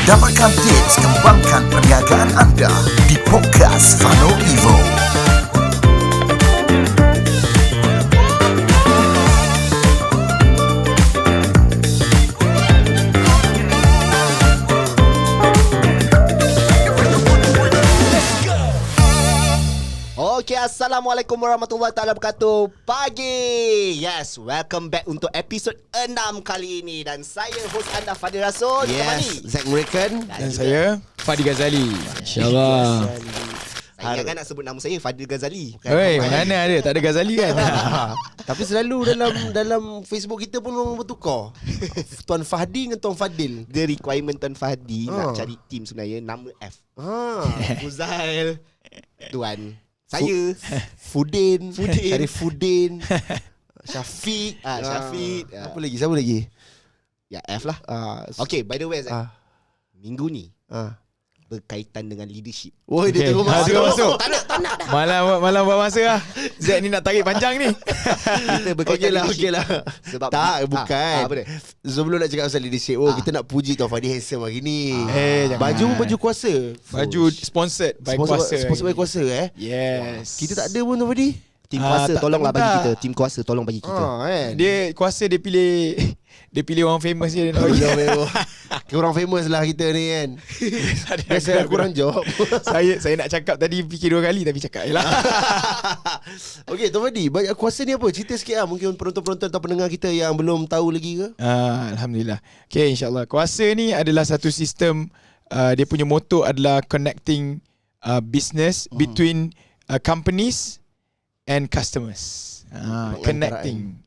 Dapatkan tips kembangkan perniagaan anda di podcast Fano Evo. Okay, Assalamualaikum warahmatullahi taala wabarakatuh. Pagi. Yes, welcome back untuk episod 6 kali ini. Dan saya host anda Fadil Rasul. Yes, Zack Murikan. Dan saya Fadi Ghazali. InsyaAllah. Saya kan nak sebut nama saya Fadil Ghazali. Hei, mana ada? Tak ada Ghazali kan? Tapi selalu dalam Facebook kita pun orang bertukar. Tuan Fahdi dengan Tuan Fadil. The requirement Tuan Fahdi nak cari team sebenarnya nama F. Fuzail, Tuan saya Fudin. Cari Fudin. Syafiq. Syafiq. Apa lagi? Siapa lagi? Ya F lah. Okay, by the way Zack, minggu ni Ah. berkaitan dengan leadership. Woi, dia terus Dia masuk. masuk. Tak nak dah. Malam buat masa lah. Zack ni nak tarik panjang ni. Kita berkaitan Okey lah. Sebab bukan. apa dia? Sebelum nak cakap pasal leadership, kita nak puji Tuan Fahdi handsome hari ni. Jangan. Baju kuasa. Baju sponsored by Kuasa. Sponsor by kuasa Yes. Kita tak ada pun Tuan Fahdi. Tim kuasa tak- tolonglah tak bagi minta. kita. Tim kuasa tolong bagi kita. Kan. Dia Kuasa dia pilih orang famous je. Dia nak bagi. Kurang famous lah kita ni kan. Biasa kurang job. Saya nak cakap tadi fikir 2 kali tapi cakap je lah. Okey, Tuan Fahdi, banyak kuasa ni apa? Cerita sikit lah. Mungkin penonton-penonton atau pendengar kita yang belum tahu lagi ke? Alhamdulillah. Okay, insyaAllah. Kuasa ni adalah satu sistem. Dia punya motto adalah connecting business between companies and customers. Connecting.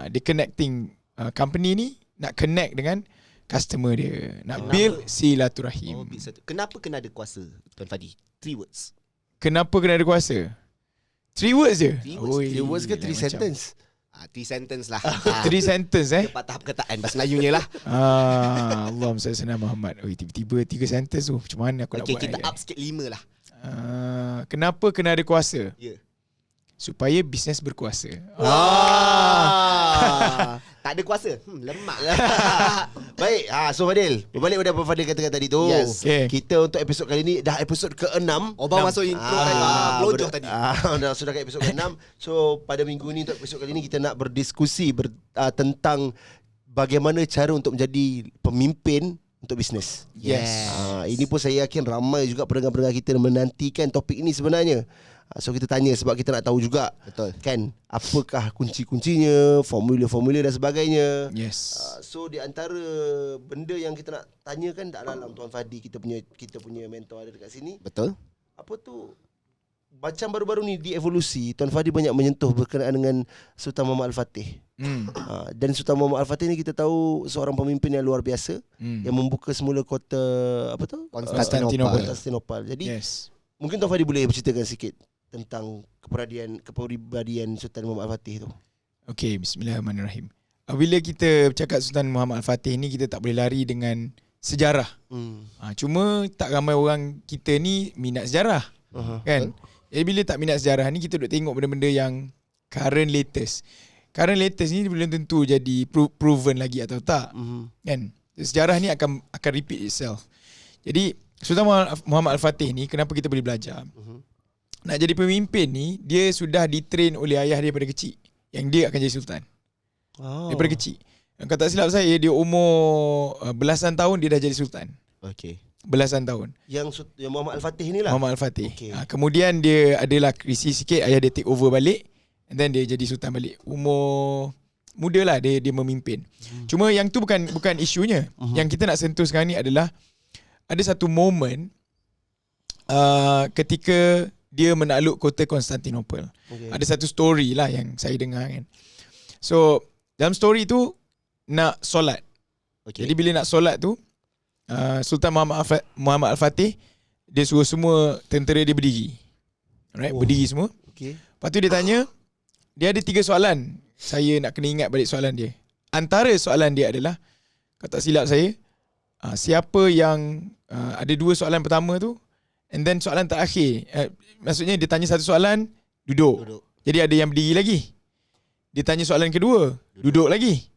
Dia connecting company ni nak connect dengan customer dia. Nak build silaturahim. Kenapa kena ada kuasa Tuan Fadi? 3 words. Kenapa kena ada kuasa? 3 words je? 3 words. Dia words ke 3 macam- sentence? 3 sentence lah. 3 sentence Patah perkataan bahasa Melayunya lah. Allahumma salli ala Muhammad. Tiba-tiba 3 sentence tu. Macam mana aku nak Okay, buat? kita up sikit 5 lah. Kenapa kena ada kuasa? Ya. Supaya bisnes berkuasa. Tak ada kuasa. Lemak. Baik, so Fadil, berbalik pada apa Fadil katakan tadi tu. Yes. Okay. Kita untuk episod kali ni dah episod ke-6. Baru masuk intro tadi. Blojoh tadi. Sudah ke episod ke-6. So pada minggu ni untuk episod kali ni kita nak berdiskusi tentang bagaimana cara untuk menjadi pemimpin untuk bisnes. Yes. Ini pun saya yakin ramai juga pendengar-pendengar kita menantikan topik ini sebenarnya. So kita tanya sebab kita nak tahu juga. Betul. Kan, apakah kunci-kuncinya, formula-formula dan sebagainya. Yes. So di antara benda yang kita nak tanyakan dalam Tuan Fadi, kita punya mentor ada dekat sini. Betul. Apa tu? Macam baru-baru ni di evolusi, Tuan Fadi banyak menyentuh berkenaan dengan Sultan Muhammad Al-Fatih. Dan Sultan Muhammad Al-Fatih ni kita tahu seorang pemimpin yang luar biasa yang membuka semula kota apa tu? Konstantinopel. Jadi Yes. mungkin Tuan Fadi boleh berceritakan sikit tentang kepribadian Sultan Muhammad Al-Fatih tu. Okay, bismillahirrahmanirrahim. Bila kita bercakap Sultan Muhammad Al-Fatih ni, kita tak boleh lari dengan sejarah. Cuma tak ramai orang kita ni minat sejarah. Kan? Jadi bila tak minat sejarah ni, kita duk tengok benda-benda yang current latest. Current latest ni belum tentu jadi proven lagi atau tak. Kan? Sejarah ni akan repeat itself. Jadi Sultan Muhammad Al-Fatih ni, kenapa kita boleh belajar? Nak jadi pemimpin ni, dia sudah ditrain oleh ayah dia daripada kecil, yang dia akan jadi sultan. Daripada kecil. Kalau tak silap saya, dia umur belasan tahun dia dah jadi sultan. Okay. Belasan tahun. Yang Muhammad Al-Fatih ni lah. Muhammad Al-Fatih. Okay. Kemudian dia adalah krisis sikit, ayah dia take over balik, and then dia jadi sultan balik. Umur muda lah dia memimpin. Cuma yang tu bukan isunya. Yang kita nak sentuh sekarang ni adalah ada satu moment ketika dia menakluk kota Konstantinopel. Ada satu story lah yang saya dengar kan. So dalam story tu nak solat. Jadi bila nak solat tu, Sultan Muhammad Al-Fatih, dia suruh semua tentera dia berdiri. Alright, berdiri semua. Lepas tu dia tanya, dia ada 3 soalan. Saya nak kena ingat balik soalan dia. Antara soalan dia adalah, kalau tak silap saya, siapa yang ada 2 soalan pertama tu, and then soalan terakhir, maksudnya dia tanya satu soalan, duduk. Jadi ada yang berdiri lagi. Dia tanya soalan kedua, duduk lagi.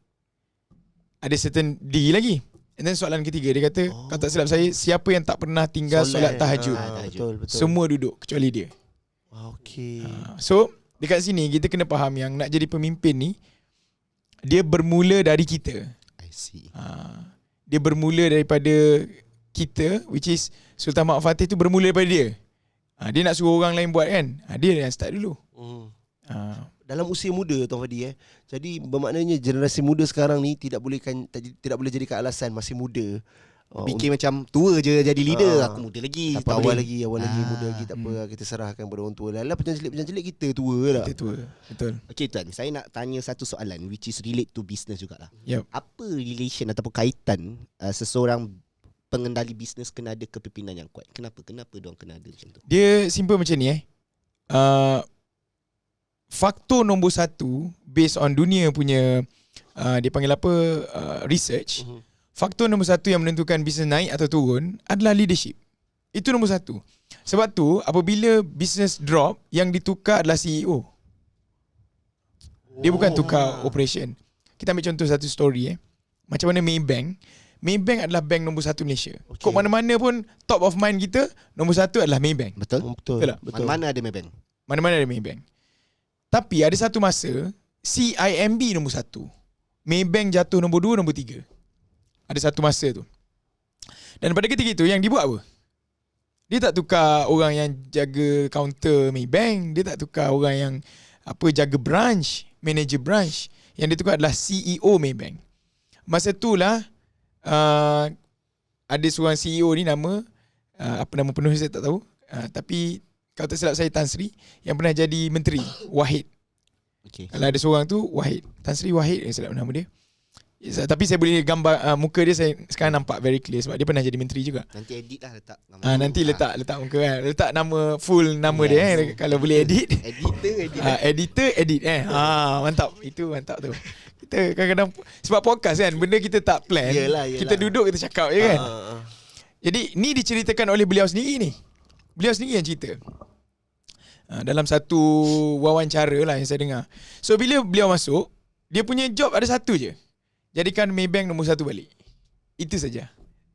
Ada certain berdiri lagi. And then soalan ketiga dia kata, kalau tak silap saya, siapa yang tak pernah tinggal solat tahajud? Betul. Semua duduk kecuali dia. Okey. So dekat sini kita kena faham yang nak jadi pemimpin ni, dia bermula dari kita. I see. Dia bermula daripada kita, which is Sultan Muhammad Fatih tu bermula daripada dia. Dia nak suruh orang lain buat kan, dia yang start dulu. Dalam usia muda Tuan Fadi jadi bermaknanya generasi muda sekarang ni tidak boleh jadikan alasan masih muda. Fikir macam tua je jadi leader, aku muda lagi. Tak apa, awal lagi muda lagi, tak apa, kita serahkan pada orang tua. Lala pejancelik kita tua lah. Kita tua. Betul. Okay Tuan, saya nak tanya satu soalan which is relate to business jugalah. Yep. Apa relation ataupun kaitan seseorang pengendali bisnes kena ada kepimpinan yang kuat? Kenapa diorang kena ada macam tu? Dia simple macam ni faktor nombor satu based on dunia punya dia panggil apa research. Faktor nombor satu yang menentukan bisnes naik atau turun adalah leadership. Itu nombor satu. Sebab tu apabila bisnes drop, yang ditukar adalah CEO. Dia bukan tukar operation. Kita ambil contoh satu story macam mana Maybank adalah bank nombor satu Malaysia. Kok mana-mana pun top of mind kita, nombor satu adalah Maybank. Betul? Betul. Mana-mana ada Maybank. Mana-mana ada Maybank. Tapi ada satu masa CIMB nombor satu, Maybank jatuh nombor 2, nombor 3. Ada satu masa tu. Dan pada ketika itu yang dibuat apa? Dia tak tukar orang yang jaga kaunter Maybank, dia tak tukar orang yang jaga branch, manager branch. Yang dia tukar adalah CEO Maybank. Masa itulah ada seorang CEO ni nama apa nama penuh saya tak tahu, tapi kalau tak silap saya Tan Sri, yang pernah jadi menteri, Wahid. Okay. Kalau ada seorang tu Wahid, Tan Sri Wahid silap nama dia. Tapi saya boleh gambar muka dia, saya sekarang nampak very clear sebab dia pernah jadi menteri juga. Nanti edit lah letak nama. Nanti letak muka kan. Letak nama full nama dia kalau boleh edit. Editor edit mantap. Itu mantap tu. Kita kadang-kadang sebab podcast kan, benda kita tak plan. Yelah. Kita duduk kita cakap je kan. Jadi ni diceritakan oleh beliau sendiri ni. Beliau sendiri yang cerita. Dalam satu wawancara lah yang saya dengar. So bila beliau masuk, dia punya job ada satu je. Jadikan Maybank nombor satu balik. Itu saja.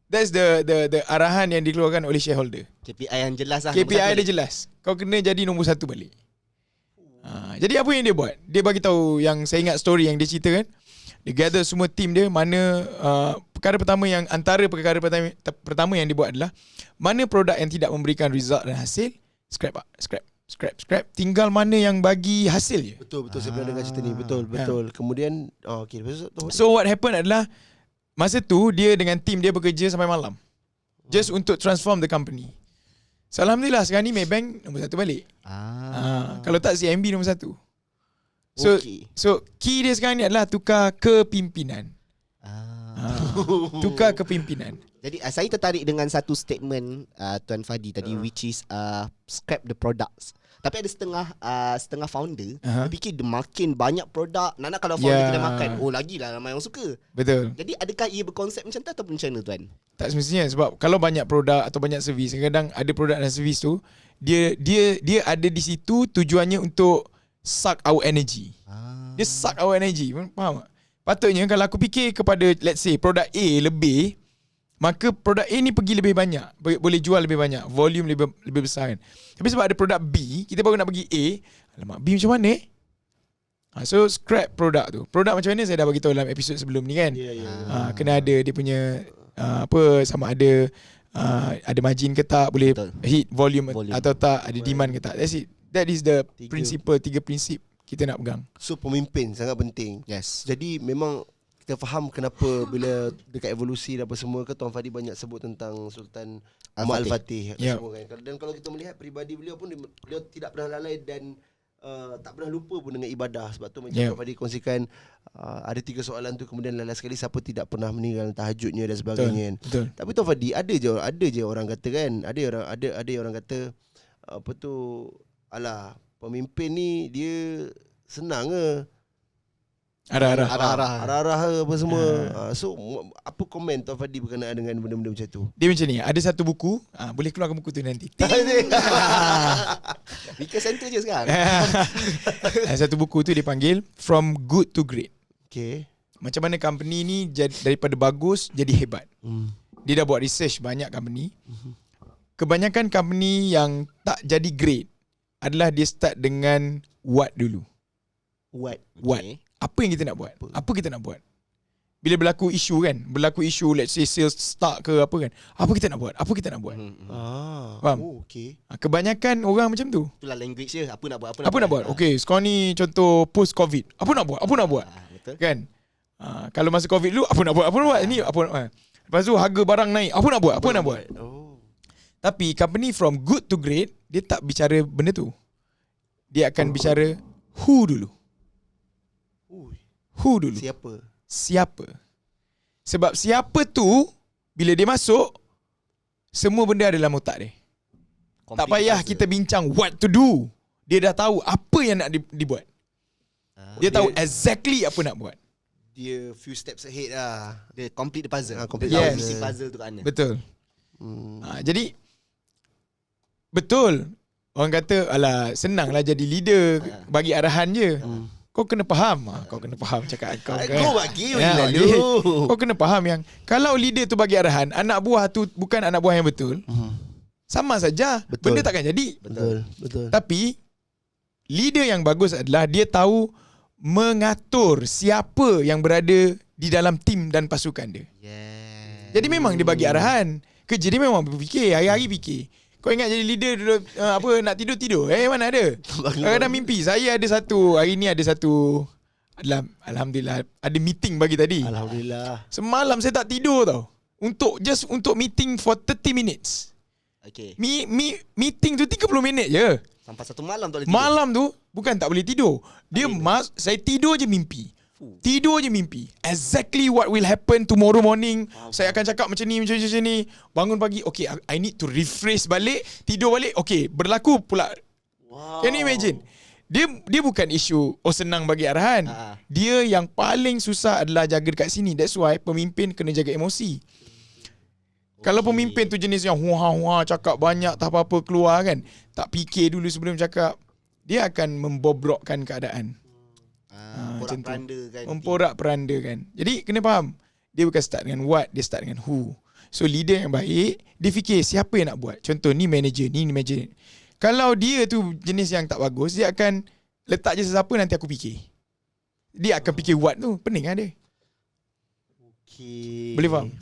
That's the arahan yang dikeluarkan oleh shareholder. KPI yang jelas lah. KPI dia jelas. Kau kena jadi nombor satu balik. Jadi apa yang dia buat? Dia bagi tahu, yang saya ingat story yang dia cerita kan. Dia gather semua team dia, mana antara perkara pertama yang dia buat adalah mana produk yang tidak memberikan result dan hasil, scrap. Tinggal mana yang bagi hasil je. Betul saya pernah dengar cerita ni. Betul. Kemudian so what happened adalah masa tu dia dengan team dia bekerja sampai malam just untuk transform the company. So alhamdulillah sekarang ni Maybank nombor satu balik. Kalau tak CIMB nombor satu. So key dia sekarang ni adalah tukar kepimpinan. Tukar kepimpinan. Jadi saya tertarik dengan satu statement Tuan Fadi tadi, which is scrap the products. Tapi ada setengah founder dia fikir dia makin banyak produk, nak kalau founder kena makan, lagilah ramai orang suka. Betul. Jadi adakah ia berkonsep macam tu ataupun macam mana Tuan? Tak semestinya, sebab kalau banyak produk atau banyak servis, kadang-kadang ada produk dan servis tu dia ada di situ tujuannya untuk suck our energy. Dia suck our energy. Faham tak? Patutnya kalau aku fikir kepada, let's say, produk A lebih, maka produk A ni pergi lebih banyak, boleh jual lebih banyak, volume lebih besar kan. Tapi sebab ada produk B, kita baru nak pergi A, alamak, B macam mana so scrap produk tu. Produk macam mana saya dah bagi tahu dalam episod sebelum ni kan. Kena ada dia punya sama ada ada margin ke tak, boleh hit volume atau tak, ada demand ke tak. That's it. That is the tiga prinsip kita nak pegang. So pemimpin sangat penting. Yes. Jadi memang kita faham kenapa bila dekat evolusi dan apa semua ke Tuan Fadi banyak sebut tentang Sultan Muhammad Al-Fatih semua kan. Dan kalau kita melihat peribadi beliau pun, beliau tidak pernah lalai dan tak pernah lupa pun dengan ibadah. Sebab tu macam Tuan Fadi kongsikan ada 3 soalan tu, kemudian last sekali siapa tidak pernah meninggal tahajudnya dan sebagainya. Betul. Tapi Tuan Fadi ada je orang kata kan, ada orang kata apa tu, alah pemimpin ni dia senang ke, arah-arah apa semua. So apa komen Tuan Fadi berkenaan dengan benda-benda macam tu? Dia macam ni, ada satu buku, boleh keluarkan buku tu nanti. Weekend center je sekarang. Satu buku tu dipanggil From Good to Great. Okay. Macam mana company ni daripada bagus jadi hebat. Dia dah buat research banyak company. Kebanyakan company yang tak jadi great adalah dia start dengan what dulu. What? What? Apa yang kita nak buat? Apa kita nak buat? Bila berlaku isu kan, let's say sales start ke apa kan, apa kita nak buat? Apa kita nak buat? Faham? Oh, okay. Kebanyakan orang macam tu. Itulah language dia. Apa nak buat? Apa nak buat? Okay, sekarang ni contoh post COVID. Apa nak buat? Apa nak buat? Betul. Kan? Kalau masa COVID dulu, apa nak buat? Apa nak buat? Ni apa nak buat? Lepas tu harga barang naik. Apa nak buat? Apa nak buat? Oh. Tapi company from good to great, dia tak bicara benda tu. Dia akan bicara who dulu. Who dulu. Siapa. Sebab siapa tu, bila dia masuk, semua benda ada dalam otak dia. Tak payah kita bincang what to do. Dia dah tahu apa yang nak dibuat. Dia tahu exactly apa nak buat. Dia few steps ahead lah. Dia complete the puzzle. Complete Dia tahu the isi puzzle. puzzle tu kat mana. Betul. Jadi betul. Orang kata alah senanglah jadi leader, bagi arahan je. Kau kena faham. Kau kena faham cakap kau kan. Kau bagi Ya, lalu. kau kena faham yang kalau leader tu bagi arahan, anak buah tu bukan anak buah yang betul. Sama saja. Betul. Benda takkan jadi. Betul. Tapi leader yang bagus adalah dia tahu mengatur siapa yang berada di dalam tim dan pasukan dia. Jadi memang dia bagi arahan. Kerja dia memang berfikir, hari-hari fikir. Kau ingat jadi leader dulu, nak tidur. Mana ada? Kadang-kadang mimpi. Saya ada satu, hari ni ada satu, alhamdulillah ada meeting pagi tadi. Alhamdulillah. Semalam saya tak tidur tau. Untuk meeting for 30 minutes. Okay. Meeting tu 30 minit je. Sampai satu malam tak boleh tidur. Malam tu bukan tak boleh tidur. Saya tidur je mimpi. Exactly what will happen tomorrow morning. Saya akan cakap macam ni. Bangun pagi, okay, I need to rephrase balik. Tidur balik, okay, berlaku pula. Can you imagine? Dia bukan isu senang bagi arahan. Dia yang paling susah adalah jaga dekat sini. That's why pemimpin kena jaga emosi. Kalau pemimpin tu jenis yang huha-huha, cakap banyak, tak apa-apa keluar kan, tak fikir dulu sebelum cakap, dia akan membobrokkan keadaan. Memporak-peranda kan. Jadi kena faham, dia bukan start dengan what, dia start dengan who. So leader yang baik, dia fikir siapa yang nak buat. Contoh ni manager. Kalau dia tu jenis yang tak bagus, dia akan letak je sesiapa, nanti aku fikir. Dia akan fikir what tu, pening lah dia. Boleh faham?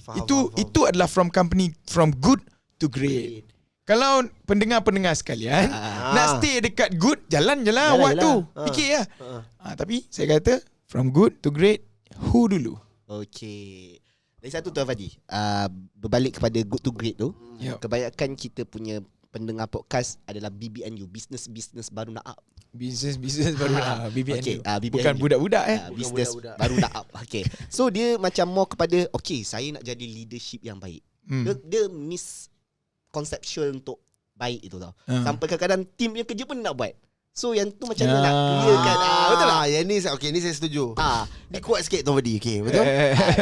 Itu adalah from company from good to great. Kalau pendengar-pendengar sekalian nak stay dekat good, jalan je lah what tu. Fikir lah. Tapi saya kata from good to great, who dulu. Okay. Lagi satu tu Fadi, berbalik kepada good to great tu. Kebanyakan kita punya pendengar podcast adalah BBNU, business baru nak up. Business baru nak BBNU. Okay, BBNU. Bukan budak-budak business baru nak up. Okay. So dia macam more kepada okay, saya nak jadi leadership yang baik. Dia misconception untuk baik itu tau. Sampai kadang-kadang tim yang kerja pun nak buat. So yang tu macam mana nak clearkan. Betul tak? Yang ni ni saya setuju. Dia kuat sikit tu tadi. Okay, betul?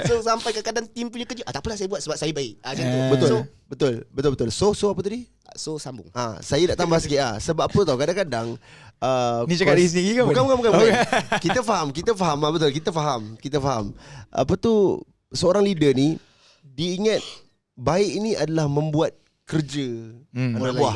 So sampai kadang-kadang tim punya kerja, tak apalah saya buat sebab saya baik. Macam tu. Betul. So apa tadi? So sambung. Saya nak tambah sikit Sebab apa tau, kadang-kadang Ni cakap diri sendiri ke? Bukan. Kita faham betul. Kita faham. Apa tu, seorang leader ni, dia ingat baik ini adalah membuat kerja anak buah,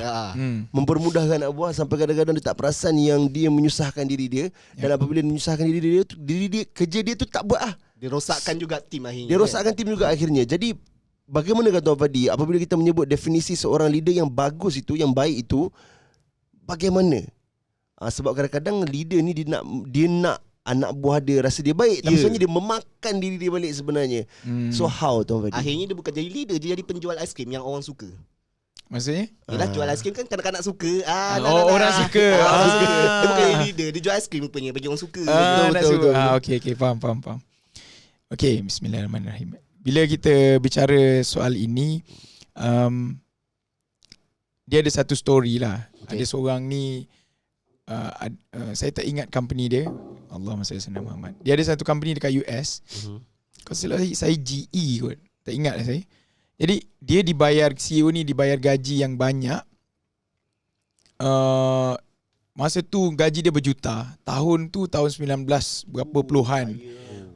mempermudahkan anak buah, sampai kadang-kadang dia tak perasan yang dia menyusahkan diri dia. Dan apabila dia menyusahkan diri dia, kerja dia tu tak buat Dia rosakkan juga tim akhirnya. Jadi bagaimana kata Fadi, apabila kita menyebut definisi seorang leader yang bagus itu, yang baik itu, bagaimana? Sebab kadang-kadang leader ni dia nak anak buah dia rasa dia baik, tapi sebenarnya dia memakan diri dia balik sebenarnya. So how tu Fadi? Akhirnya dia bukan jadi leader, dia jadi penjual aiskrim yang orang suka. Maksudnya? Yelah, jual aiskrim kan kanak-kanak suka. Orang suka. Dia bukan jadi leader, dia jual aiskrim rupanya bagi orang suka. Betul. Okay, faham. Okay, bismillahirrahmanirrahim. Bila kita bicara soal ini, dia ada satu story lah. Ada seorang ni, saya tak ingat company dia. Allahumma salli ala Muhammad. Dia ada satu company dekat US. Kalau silap saya GE kot. Tak ingat lah saya. Jadi dia dibayar, CEO ni dibayar gaji yang banyak. Masa tu gaji dia berjuta. Tahun tu tahun 19 berapa puluhan.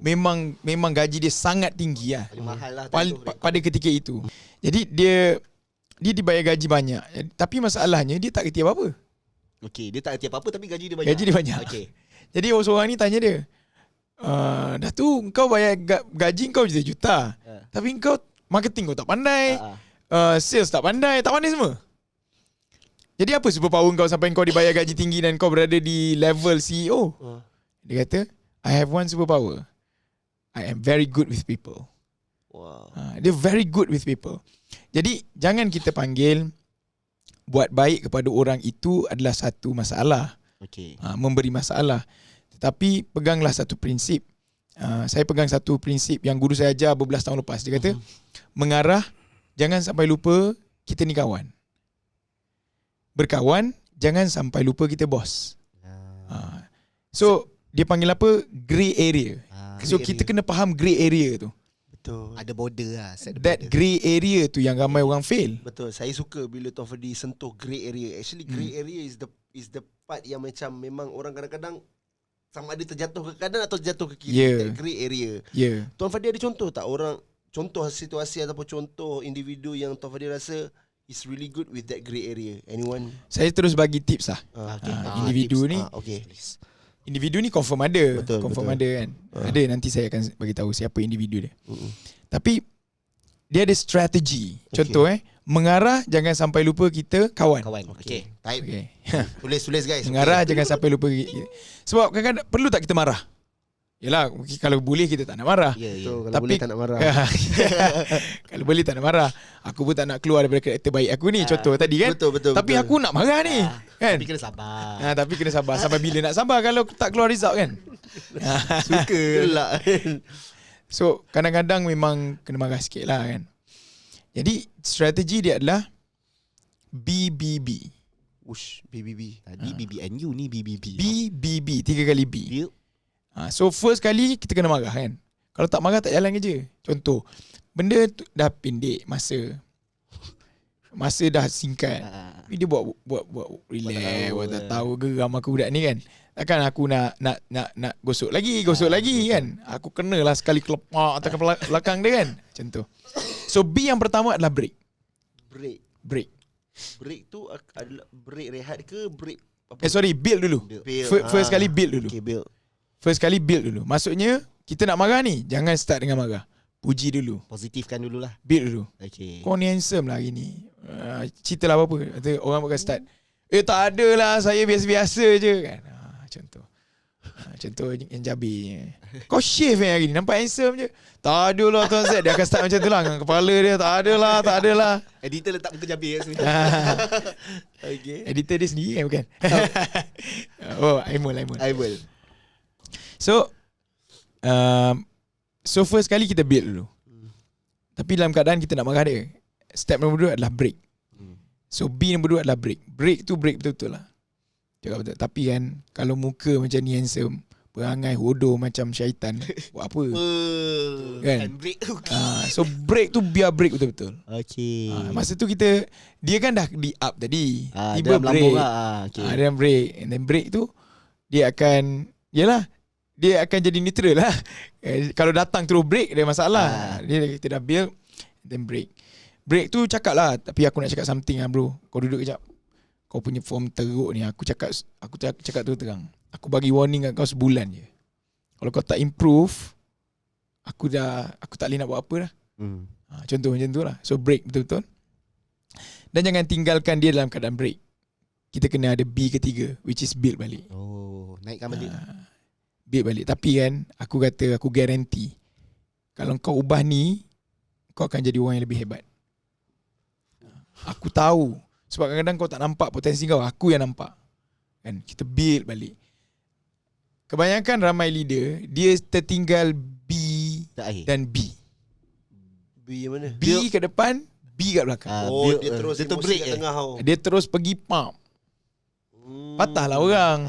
memang gaji dia sangat tinggi lah. Paling mahal lah Pada ketika itu. Jadi dia dibayar gaji banyak. Tapi masalahnya dia tak kerti apa-apa. Okey, dia tak kerti apa-apa tapi gaji dia banyak. Gaji dia banyak. Okey. Jadi seorang ni tanya dia, dah tu kau bayar gaji kau juta-juta. Tapi kau marketing kau tak pandai. Sales tak pandai semua. Jadi apa superpower kau sampai kau dibayar gaji tinggi dan kau berada di level CEO? Dia kata, I have one superpower. I am very good with people. Wow. Dia very good with people. Jadi jangan kita panggil buat baik kepada orang itu adalah satu masalah. Okey. Memberi masalah. Tetapi peganglah satu prinsip. Saya pegang satu prinsip yang guru saya ajar beberapa tahun lepas. Dia kata, mengarah, jangan sampai lupa kita ni kawan. Berkawan, jangan sampai lupa kita bos. So dia panggil apa? Grey area. So kita kena faham grey area tu. Betul. Ada border lah. Set the That border. grey area tu yang ramai orang fail. Betul. Saya suka bila Tuan Fadi sentuh grey area. Actually grey area is the part yang macam memang orang kadang-kadang sama ada terjatuh ke kanan atau terjatuh ke kiri. Yeah. That grey area. Ya. Tuan Fadi ada contoh tak orang, contoh situasi ataupun contoh individu yang Tuan Fadi rasa is really good with that grey area? Anyone? Saya terus bagi tips lah. Okay. Individu ni, Okay. individu ni confirm ada. Betul, Confirm betul. ada kan. Ada, nanti saya akan bagi tahu siapa individu dia. Tapi dia ada strategi. Contoh mengarah, jangan sampai lupa kita kawan. Kawan. Okey. Type. Okay. Tulis guys. Mengarah, jangan sampai lupa. Sebab kadang-kadang perlu tak kita marah? Yalah, kalau boleh kita tak nak marah. Ya, ya. Betul. Kalau Tapi- boleh tak nak marah. Kalau boleh tak nak marah. Aku pun tak nak keluar daripada karakter baik aku ni. Contoh tadi kan. Betul. Tapi aku nak marah ni. Kan? Tapi kena sabar. Tapi kena sabar. Sampai bila nak sabar kalau tak keluar result kan? Suka. Gelak. So kadang-kadang memang kena marah sikit lah kan. Jadi strategi dia adalah BBB. Ush, BBB. Tadi BBNU ni BBB. BBB, 3 kali B. Build. So first kali kita kena marah kan. Kalau tak marah tak jalan kerja. Contoh, benda tu dah pendek masa dah singkat. Tapi dia buat relax, buat tak tahu geram aku budak ni kan. Takkan aku nak gosok lagi kan. Aku kenalah sekali kelepak atas belakang dia kan. Macam tu. So B yang pertama adalah break. Break tu adalah break rehat ke break apa? Build dulu. Build. First kali build dulu. Okay, build. First kali build dulu. Maksudnya kita nak marah ni, jangan start dengan marah. Puji dulu. Positifkan dululah. Build dulu. Okey. Kau ni handsome lah hari ni. Ceritalah apa-apa. Kata orang akan start. Tak ada lah, saya biasa-biasa je kan. Contoh. Contoh yang jabir. Kau shave hari ni, nampak handsome je. Tak ada lah Tuan Zed. Dia akan start macam tu lah. Dengan kepala dia, tak ada lah. Editor letak muka jabir sini. Okay. Editor dia sendiri kan bukan? Aimul. So first kali kita build dulu. Tapi dalam keadaan kita nak marah dia, step nombor 2 adalah break. So B nombor 2 adalah break. Break betul-betul lah. Cakap betul. Tapi kan kalau muka macam ni handsome, perangai hodoh macam syaitan, buat apa? Kan? Break. So break tu biar break betul-betul. Okey. Masa tu dia kan dah di up tadi. dalam Tiba break. lambung lah. Okey. Dalam break. And then break tu dia akan jadi neutral lah. Kalau datang terus break dia masalah. Kita dah build then break. Break tu cakap lah, tapi aku nak cakap something lah bro. Kau duduk kejap. Kau punya form teruk ni. Aku cakap terus terang. Aku bagi warning kat kau sebulan je. Kalau kau tak improve, aku tak boleh nak buat apa dah. Contoh macam tu lah. So break betul-betul. Dan jangan tinggalkan dia dalam keadaan break. Kita kena ada B ketiga, which is build balik. Naikkan balik. Build balik. Tapi kan, aku guarantee, kalau kau ubah ni, kau akan jadi orang yang lebih hebat. Aku tahu. Sebab kadang-kadang kau tak nampak potensi kau. Aku yang nampak. Kan? Kita build balik. Kebanyakan ramai leader, dia tertinggal B dan B. B yang mana? B kat depan, B kat belakang. Dia terus dia tu emosi break kat tengah tau. Dia terus pergi pump. Patahlah orang.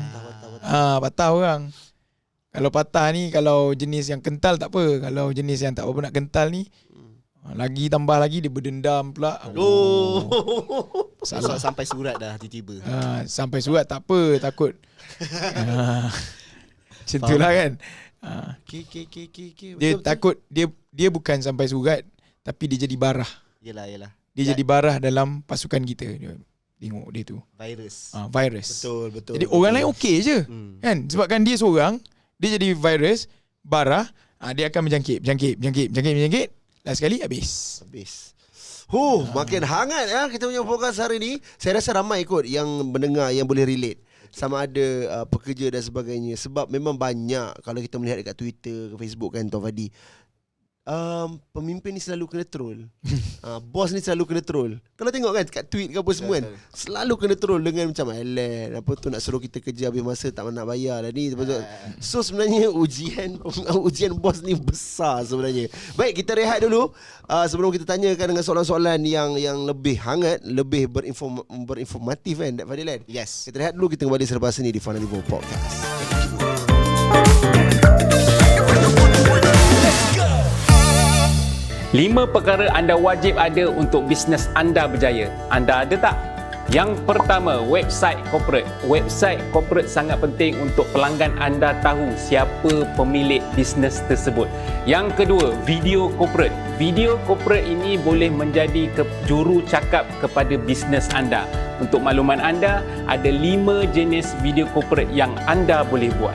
Patah orang. Kalau patah ni, kalau jenis yang kental tak apa. Kalau jenis yang tak apa nak kental ni, lagi tambah lagi dia berdendam pula. Salah sampai surat dah tiba-tiba. Sampai surat tak apa, takut. Macam tu lah kan. Okay. Dia takut dia bukan sampai surat, tapi dia jadi barah. Yelah. Dia jadi barah dalam pasukan kita. Dia tengok dia tu. Virus. Betul. Jadi orang lain okey je. Kan? Sebabkan dia seorang, dia jadi virus, barah, dia akan berjangkit. Last sekali habis. Makin hangat ya kita punya fokus hari ni. Saya rasa ramai kot yang mendengar yang boleh relate. Sama ada pekerja dan sebagainya. Sebab memang banyak kalau kita melihat dekat Twitter, ke Facebook kan Tuan Fadi. Pemimpin ni selalu kena troll. Bos ni selalu kena troll. Kalau tengok kan kat tweet ke apa semua kan, selalu kena troll dengan macam apa tu nak suruh kita kerja habis masa tak nak bayar dah ni. So sebenarnya ujian bos ni besar sebenarnya. Baik, kita rehat dulu sebelum kita tanyakan dengan soalan-soalan yang lebih hangat, lebih berinformatif kan Fadil kan. Yes. Kita rehat dulu, kita kembali selepas ini di Final Evo Podcast. 5 perkara anda wajib ada untuk bisnes anda berjaya. Anda ada tak? Yang pertama, website corporate. Website corporate sangat penting untuk pelanggan anda tahu siapa pemilik bisnes tersebut. Yang kedua, video corporate. Video corporate ini boleh menjadi juru cakap kepada bisnes anda. Untuk makluman anda, ada 5 jenis video corporate yang anda boleh buat.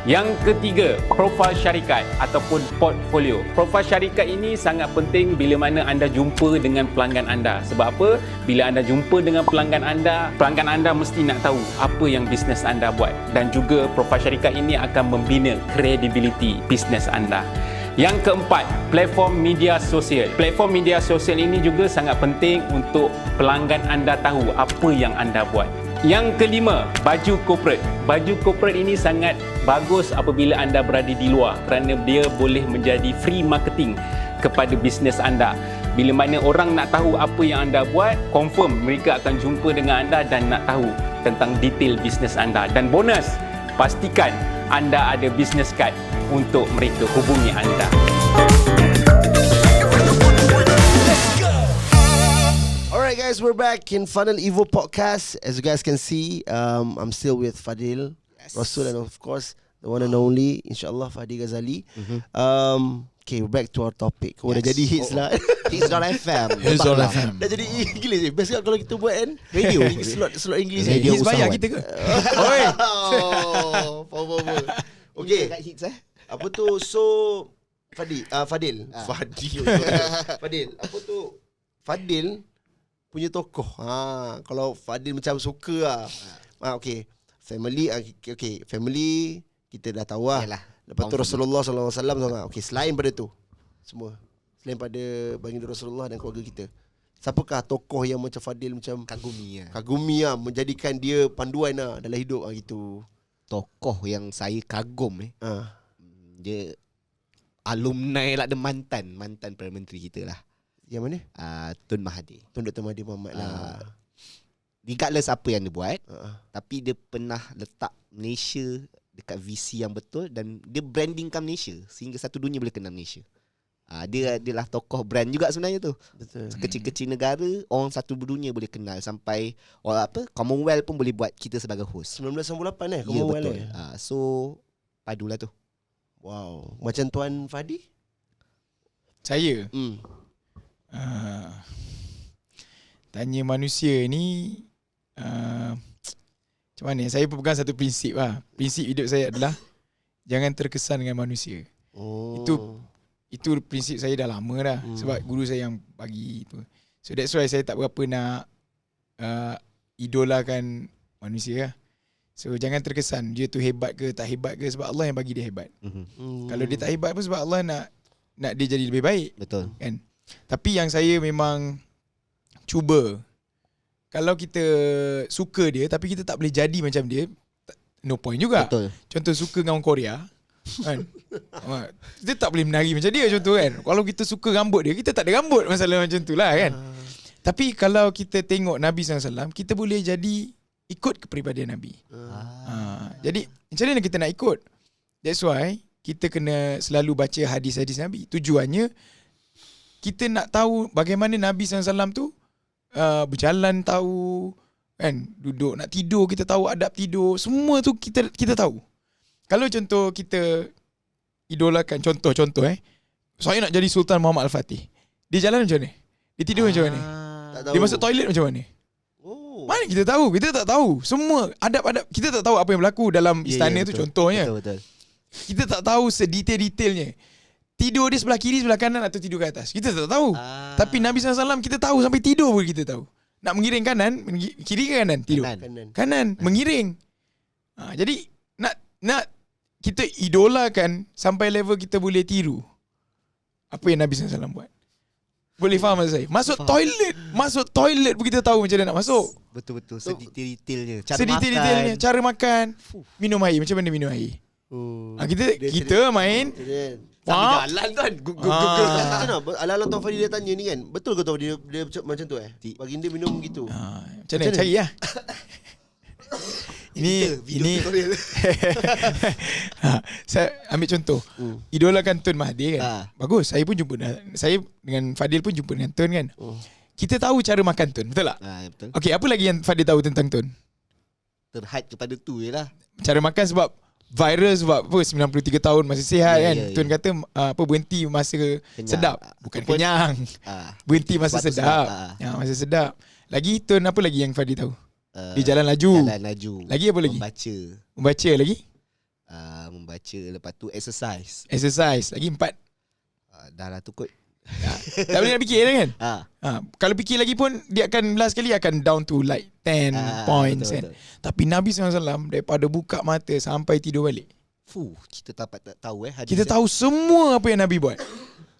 Yang ketiga, profil syarikat ataupun portfolio. Profil syarikat ini sangat penting bila mana anda jumpa dengan pelanggan anda. Sebab apa? Bila anda jumpa dengan pelanggan anda mesti nak tahu apa yang bisnes anda buat. Dan juga profil syarikat ini akan membina kredibiliti bisnes anda. Yang keempat, platform media sosial. Platform media sosial ini juga sangat penting untuk pelanggan anda tahu apa yang anda buat. Yang kelima, baju corporate. Baju corporate ini sangat bagus apabila anda berada di luar kerana dia boleh menjadi free marketing kepada bisnes anda. Bila mana orang nak tahu apa yang anda buat, confirm mereka akan jumpa dengan anda dan nak tahu tentang detail bisnes anda. Dan bonus, pastikan anda ada business card untuk mereka hubungi anda. Alright guys, we're back in Final Evo Podcast. As you guys can see, I'm still with Fadil, Rasul, and of course the one and only, insyaAllah, Fadi Ghazali. Okay, we're back to our topic. Dah jadi hits lah. Hits.fm. Hits.fm. Dah jadi English je. Best kalau kita buat kan Radio. Slot English. Radio Hits bayar usahawan. kita ke? Oi. Power. Okay. Kat hits Apa tu? So Fadil. Fadil. Apa tu? Fadil punya tokoh. Kalau Fadil macam suka lah. Okay. Family. Okay. Family kita dah tahu lah. Yalah. Lepas tu Rasulullah SAW. Okay, selain pada tu semua, selain pada baginda Rasulullah dan keluarga kita, siapakah tokoh yang macam Fadil macam kagumi lah, menjadikan dia panduan lah dalam hidup lah gitu. Tokoh yang saya kagum dia alumni lah, dia mantan Perdana Menteri kita lah. Yang mana? Tun Mahathir. Tun Dr. Mahathir Mohamad lah. Regardless apa yang dia buat, tapi dia pernah letak Malaysia dekat visi yang betul dan dia brandingkan Malaysia sehingga satu dunia boleh kenal Malaysia. Dia adalah tokoh brand juga sebenarnya tu. Betul. Kecil-kecil negara, orang satu dunia boleh kenal sampai Commonwealth pun boleh buat kita sebagai host. 1998 Ya betul. So padulah tu. Wow. Macam Tuan Fadi? Saya tanya manusia ni macam mana? Saya pegang satu prinsip lah. Prinsip hidup saya adalah jangan terkesan dengan manusia. Itu prinsip saya dah lama dah. Sebab guru saya yang bagi tu. So that's why saya tak berapa nak idolakan manusia lah. So jangan terkesan dia tu hebat ke tak hebat ke, sebab Allah yang bagi dia hebat. Kalau dia tak hebat pun sebab Allah nak dia jadi lebih baik. Betul. Kan? Tapi yang saya memang cuba, kalau kita suka dia tapi kita tak boleh jadi macam dia, no point juga. Betul. Contoh suka dengan orang Korea kan, kita tak boleh menari macam dia contoh kan. Kalau kita suka rambut dia, kita tak ada rambut, masalah macam tu lah kan. Tapi kalau kita tengok Nabi SAW, kita boleh jadi ikut kepribadian Nabi. Jadi macam mana kita nak ikut? That's why kita kena selalu baca hadis-hadis Nabi. Tujuannya kita nak tahu bagaimana Nabi SAW tu berjalan, tahu kan, duduk nak tidur kita tahu adab tidur, semua tu kita tahu. Kalau contoh kita idolakan, contoh saya nak jadi Sultan Muhammad Al-Fatih. Dia jalan macam mana? Dia tidur macam mana? Tak tahu. Dia masuk toilet macam mana? Oh. Mana kita tahu? Kita tak tahu. Semua adab-adab kita tak tahu apa yang berlaku dalam istana tu, contohnya. Betul. Kita tak tahu sedetail-detailnya. Tidur dia sebelah kiri, sebelah kanan atau tidur ke atas. Kita tak tahu. Tapi Nabi SAW kita tahu, sampai tidur pun kita tahu. Nak mengiring kanan, kiri ke kanan? Tidur. Kanan. Mengiring. Jadi nak kita idolakan sampai level kita boleh tiru apa yang Nabi SAW buat. Boleh faham tak saya? Masuk toilet pun kita tahu macam mana nak masuk. Betul. Sedetail-detailnya. Sedetail-detailnya. Cara makan. Minum air. Macam mana minum air? Kita main. Sambil jalan kan. Macam mana? Ala-ala Tuan Fadi dia tanya ni kan. Betul ke Tuan Fadi dia macam tu baginda minum gitu? Macam mana? Cari lah. Ini saya ambil contoh. Idolakan Tun Mahathir kan. Bagus. Saya dengan Fadil pun jumpa dengan Tun kan. Kita tahu cara makan Tun, betul tak? Betul. Okey, apa lagi yang Fadil tahu tentang Tun? Terhad kepada tu je lah. Cara makan sebab viral, sebab apa 93 tahun masih sihat kan. Tun kata berhenti masa sedap, bukan kenyang. Berhenti masa sedap. Masa sedap. Lagi Tun apa lagi yang Fadil tahu? Dia jalan laju. Lagi apa lagi? Membaca lagi? Membaca. Lepas tu exercise. Lagi 4. Dah lah tu kot. Tak boleh nak fikir kan? Kalau fikir lagi pun dia akan last kali akan down to like 10 points kan. Tapi Nabi SAW daripada buka mata sampai tidur balik, kita tak tahu hadis. Kita tahu semua apa yang Nabi buat.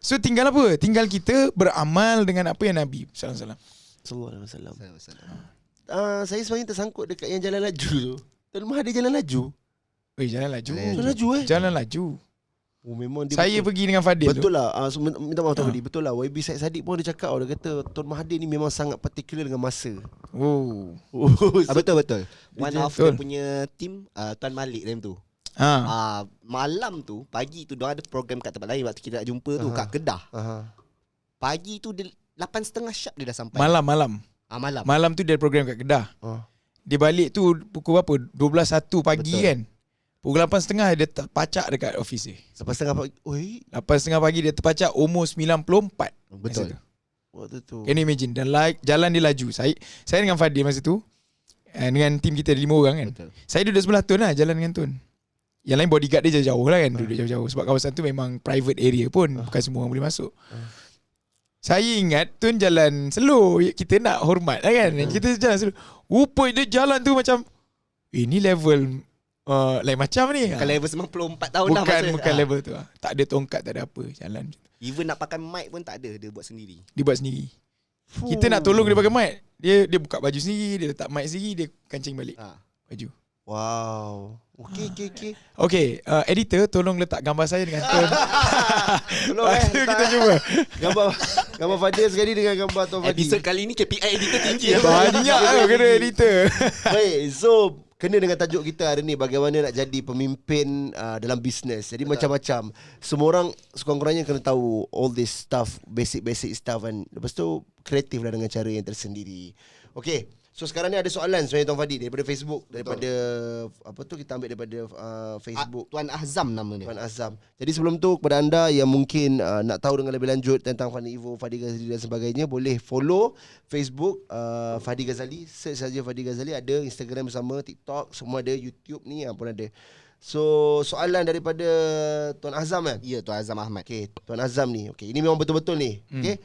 So tinggal apa? Tinggal kita beramal dengan apa yang Nabi SAW. Saya sebenarnya tersangkut dekat yang jalan laju tu. Tuan Mahathir jalan laju. Jalan laju. Jalan laju. Oh, memang dia saya pergi dengan Fadil. Betul lah. Minta maaf Tuan Fadil. Betul lah. YB Syed Saddiq pun dia cakap, dia kata Tuan Mahathir ni memang sangat particular dengan masa. Betul. One of dia punya team Tuan Malik time tu. Malam tu, pagi tu dia ada program kat tempat lain waktu kita nak jumpa tu kat Kedah. Pagi tu dia 8.30 sharp dia dah sampai. Malam tu dia ada program kat Kedah. Dia balik tu pukul berapa? 12.01 pagi. Betul. Kan. Pukul 8.30 dia terpacak dekat office dia. 8.30 pagi. 8.30 pagi dia terpacak umur 94. Betul. Waktu tu. Can you imagine? Dan jalan dia laju. Saya dengan Fadil masa tu, dengan tim kita 5 orang kan. Betul. Saya duduk sebelah Tun lah, jalan dengan Tun. Yang lain bodyguard dia jauh-jauh lah kan. Duduk jauh-jauh. Sebab kawasan tu memang private area pun. Bukan semua orang boleh masuk. Saya ingat Tun jalan slow. Kita nak hormat lah kan. Kita jalan slow. Rupa dia jalan tu macam, ini level lain macam ni. Bukan level 94 tahun lah. Bukan level tu. Tak ada tongkat, tak ada apa. Jalan. Even nak pakai mic pun tak ada. Dia buat sendiri. Kita nak tolong dia pakai mic. Dia buka baju sendiri. Dia letak mic sendiri. Dia kancing balik baju. Wow. Okay, editor tolong letak gambar saya dengan Tun. Tolong kita cuba gambar Fadil sekali dengan gambar Tuan Fadil. Episode kali ni KPI editor tinggi. Banyak kena editor. Baik, so kena dengan tajuk kita hari ni, bagaimana nak jadi pemimpin dalam bisnes. Jadi macam-macam. Semua orang sekurang-kurangnya kena tahu all this stuff, basic stuff kan. Lepas tu kreatif lah dengan cara yang tersendiri. Okay, so sekarang ni ada soalan sebenarnya Tuan Fadil daripada Facebook. Daripada apa tu, kita ambil daripada Facebook. Tuan Azam nama dia. Tuan Azam. Jadi sebelum tu, kepada anda yang mungkin nak tahu dengan lebih lanjut tentang Fani Evo, Fadi Ghazali dan sebagainya, boleh follow Facebook Fadi Ghazali. Search saja Fadi Ghazali. Ada Instagram bersama, TikTok, semua ada. YouTube ni pun ada. So soalan daripada Tuan Azam kan? Ya, Tuan Azam Ahmad. Okay, Tuan Azam ni. Okay, ini memang betul-betul ni. Okay.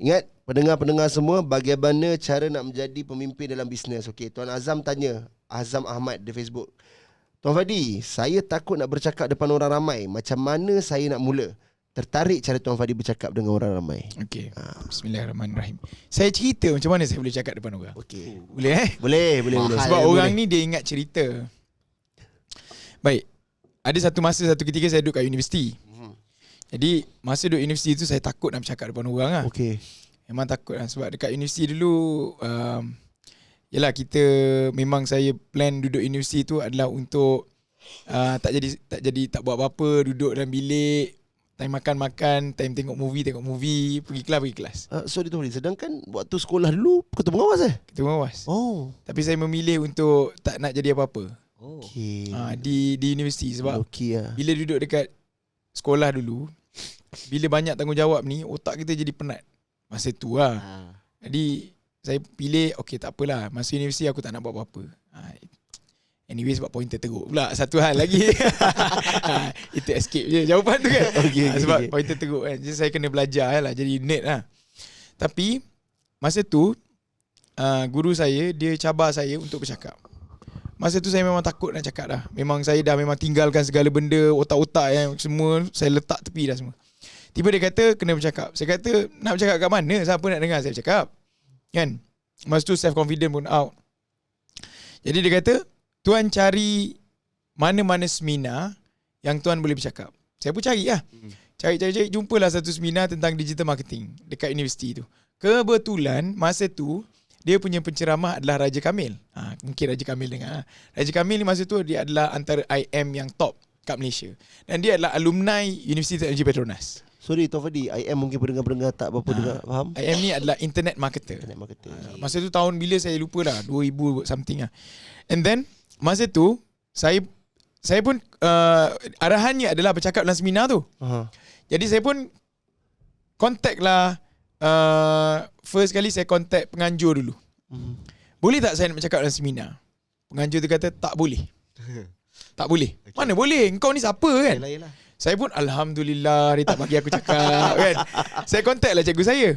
Ingat, pendengar-pendengar semua, bagaimana cara nak menjadi pemimpin dalam bisnes. Okey, Tuan Azam tanya, Azam Ahmad di Facebook. Tuan Fadi, saya takut nak bercakap depan orang ramai. Macam mana saya nak mula? Tertarik cara Tuan Fadi bercakap dengan orang ramai. Okey. Bismillahirrahmanirrahim. Saya cerita macam mana saya boleh cakap depan orang. Okey. Boleh Boleh. Sebab orang ni dia ingat cerita. Baik. Ada satu ketika saya duduk kat universiti. Jadi masa duduk universiti tu saya takut nak bercakap depan orang lah. Okey. Memang takut lah. Sebab dekat universiti dulu yelah, kita memang saya plan duduk universiti tu adalah untuk tak buat apa-apa, duduk dalam bilik, time makan, time tengok movie, pergi kelas. Sorry Tuan Fadi, sedangkan waktu sekolah dulu ketua pengawas Ketua pengawas. Oh. Tapi saya memilih untuk tak nak jadi apa-apa. Okey. Di universiti sebab bila duduk dekat sekolah dulu, bila banyak tanggungjawab ni, otak kita jadi penat. Masa tu lah. Jadi saya pilih, okay tak apalah, masa universiti aku tak nak buat apa-apa. Anyway sebab pointer teruk pula. Satu hal lagi. Itu escape je jawapan tu kan. Sebab pointer teruk kan. Jadi saya kena belajar lah, jadi nerd lah. Tapi masa tu guru saya, dia cabar saya untuk bercakap. Masa tu saya memang takut nak cakap dah. Memang saya dah memang tinggalkan segala benda, otak-otak yang semua saya letak tepi dah semua. Tiba dia kata kena bercakap. Saya kata nak bercakap kat mana? Siapa nak dengar saya bercakap? Kan? Masa tu self confident pun out. Jadi dia kata, tuan cari mana-mana seminar yang tuan boleh bercakap. Saya pun cari lah. Cari, jumpalah satu seminar tentang digital marketing dekat universiti tu. Kebetulan masa tu dia punya penceramah adalah Raja Kamil. Mungkin Raja Kamil dengar. Raja Kamil ni masa tu dia adalah antara IM yang top kat Malaysia. Dan dia adalah alumni Universiti Teknologi Petronas. Sorry Tuan Fadi, IM mungkin pendengar-pendengar tak berapa dengar faham. IM ni adalah internet marketer. Internet marketing. Masa tu tahun bila saya lupa dah, 2000 something lah. And then masa tu saya pun arahannya adalah bercakap dalam seminar tu. Jadi saya pun contact lah, first kali saya contact penganjur dulu. Boleh tak saya nak bercakap dalam seminar? Penganjur tu kata tak boleh. Tak boleh. Okay. Mana boleh? Engkau ni siapa kan? Yelah. Saya pun alhamdulillah dia tak bagi aku cakap kan. Saya contact lah cikgu saya.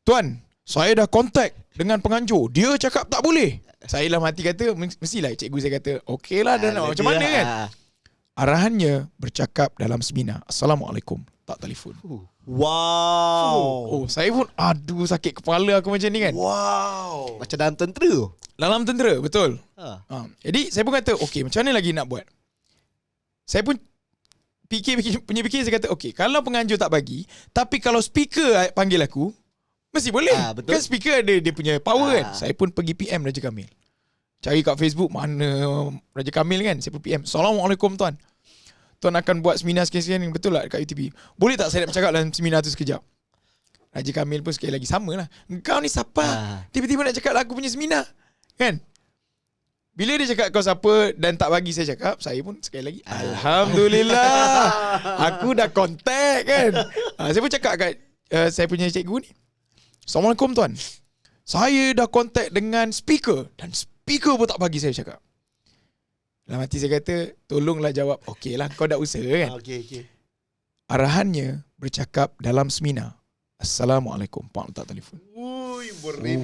Tuan, saya dah contact dengan penganjur. Dia cakap tak boleh. Saya lah mati kata, mestilah cikgu saya kata, okey lah dan macam mana kan. Arahannya bercakap dalam seminar. Assalamualaikum. Tak telefon. Wow. Saya pun aduh sakit kepala aku macam ni kan. Wow. Macam dalam tentera. Dalam tentera, betul. Jadi saya pun kata, okey macam mana lagi nak buat? Saya pun fikir saya kata, okey kalau penganjur tak bagi, tapi kalau speaker panggil aku, mesti boleh. Betul. Kan speaker ada dia punya power kan. Saya pun pergi PM Raja Kamil. Cari kat Facebook mana Raja Kamil kan. Saya pun PM. Assalamualaikum tuan. Tuan akan buat seminar sekian-sekian, betul lah dekat UTB. Boleh tak saya nak bercakap dalam seminar tu sekejap? Raja Kamil pun sekali lagi sama lah. Engkau ni siapa? Tiba-tiba nak cakap lah aku punya seminar. Kan? Bila dia cakap kau siapa dan tak bagi saya cakap, saya pun sekali lagi alhamdulillah. Aku dah contact kan. Saya pun cakap kat saya punya cikgu ni. Assalamualaikum tuan. Saya dah contact dengan speaker dan speaker pun tak bagi saya cakap. Dalam hati saya kata, tolonglah jawab. Okey lah, kau dah usaha kan. Okey. Arahannya bercakap dalam seminar. Assalamualaikum. Pak letak telefon. Berrepek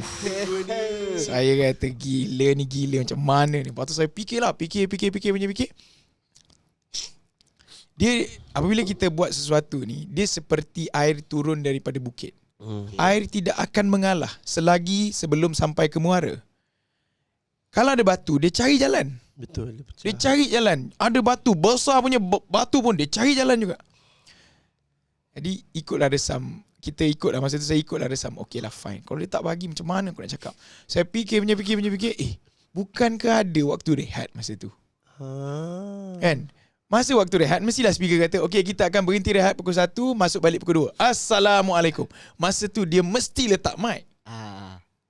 ni. Saya kata gila macam mana ni. Lepas tu saya fikir. Dia apabila kita buat sesuatu ni, dia seperti air turun daripada bukit. Air tidak akan mengalah selagi sebelum sampai ke muara. Kalau ada batu, dia cari jalan. Betul. Dia cari jalan. Ada batu, besar punya batu pun dia cari jalan juga. Jadi ikutlah resam. Kita ikutlah, masa tu saya ikutlah resam. Okey lah fine. Kalau dia tak bagi macam mana aku nak cakap? Saya fikir. Bukankah ada waktu rehat masa tu? Kan? Masa waktu rehat, mestilah speaker kata, okey kita akan berhenti rehat pukul 1, masuk balik pukul 2. Assalamualaikum. Masa tu dia mesti letak mic.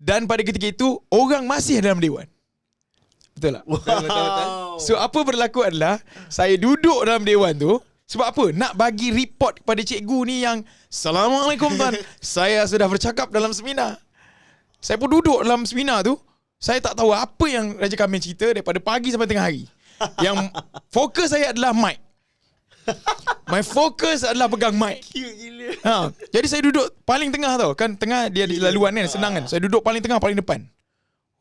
Dan pada ketika itu, orang masih dalam dewan. Betul tak? Betul. So apa berlaku adalah, saya duduk dalam dewan tu. Sebab apa? Nak bagi report kepada cikgu ni yang Assalamualaikum tuan, saya sudah bercakap dalam seminar. Saya pun duduk dalam seminar tu. Saya tak tahu apa yang Raja Kamil cerita daripada pagi sampai tengah hari. Yang fokus saya adalah mic. My focus adalah pegang mic. Jadi saya duduk paling tengah tau. Kan tengah dia ada laluan kan, senang kan. Saya duduk paling tengah, paling depan.